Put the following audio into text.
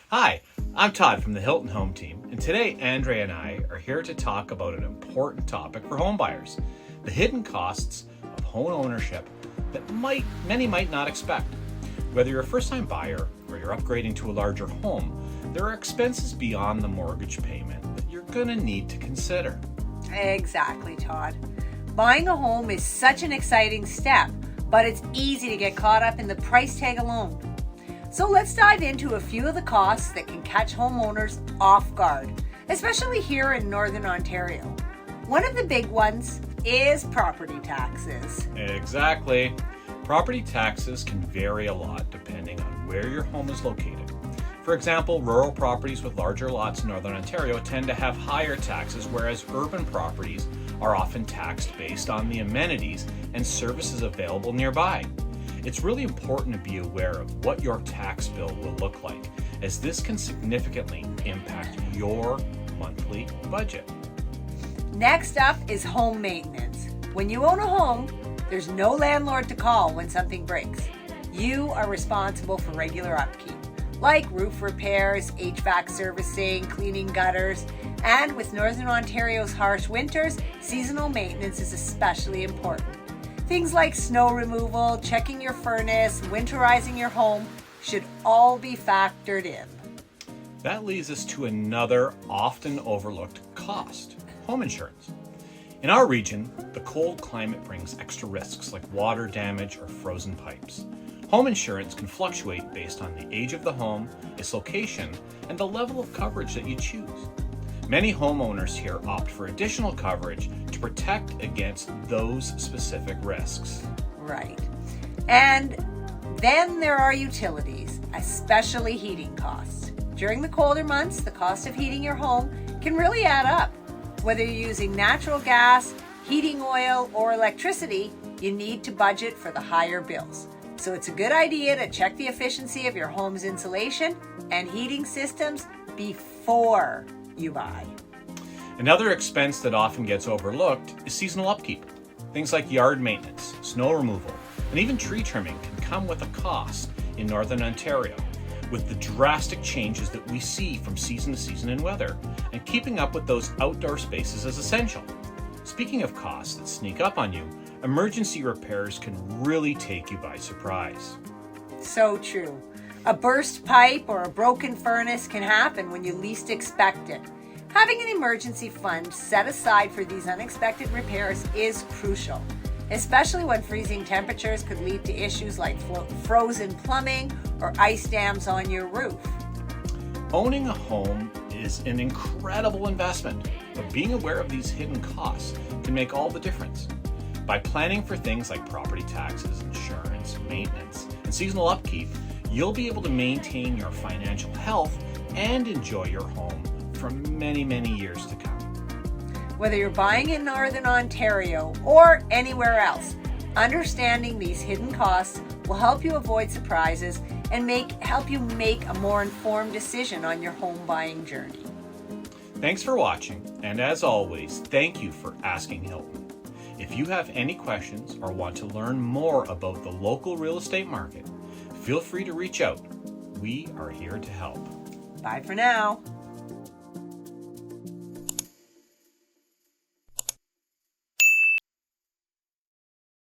Hi, I'm Todd from the Hilton Home Team, and today Andrea and I are here to talk about an important topic for homebuyers, the hidden costs of home ownership that many might not expect. Whether you're a first-time buyer or you're upgrading to a larger home, there are expenses beyond the mortgage payment that you're going to need to consider. Exactly, Todd. Buying a home is such an exciting step, but it's easy to get caught up in the price tag alone. So let's dive into a few of the costs that can catch homeowners off guard, especially here in Northern Ontario. One of the big ones is property taxes. Exactly. Property taxes can vary a lot depending on where your home is located. For example, rural properties with larger lots in Northern Ontario tend to have higher taxes, whereas urban properties are often taxed based on the amenities and services available nearby. It's really important to be aware of what your tax bill will look like, as this can significantly impact your monthly budget. Next up is home maintenance. When you own a home, there's no landlord to call when something breaks. You are responsible for regular upkeep, like roof repairs, HVAC servicing, cleaning gutters, and with Northern Ontario's harsh winters, seasonal maintenance is especially important. Things like snow removal, checking your furnace, winterizing your home should all be factored in. That leads us to another often overlooked cost, home insurance. In our region, the cold climate brings extra risks like water damage or frozen pipes. Home insurance can fluctuate based on the age of the home, its location, and the level of coverage that you choose. Many homeowners here opt for additional coverage to protect against those specific risks. Right. And then there are utilities, especially heating costs. During the colder months, the cost of heating your home can really add up. Whether you're using natural gas, heating oil, or electricity, you need to budget for the higher bills. So it's a good idea to check the efficiency of your home's insulation and heating systems before you buy. Another expense that often gets overlooked is seasonal upkeep. Things like yard maintenance, snow removal, and even tree trimming can come with a cost in Northern Ontario, with the drastic changes that we see from season to season in weather, and keeping up with those outdoor spaces is essential. Speaking of costs that sneak up on you, emergency repairs can really take you by surprise. So true. A burst pipe or a broken furnace can happen when you least expect it. Having an emergency fund set aside for these unexpected repairs is crucial, especially when freezing temperatures could lead to issues like frozen plumbing or ice dams on your roof. Owning a home is an incredible investment, but being aware of these hidden costs can make all the difference. By planning for things like property taxes, insurance, maintenance, and seasonal upkeep, you'll be able to maintain your financial health and enjoy your home for many, many years to come. Whether you're buying in Northern Ontario or anywhere else, understanding these hidden costs will help you avoid surprises and help you make a more informed decision on your home buying journey. Thanks for watching, and as always, thank you for asking Hilton. If you have any questions or want to learn more about the local real estate market, feel free to reach out. We are here to help. Bye for now.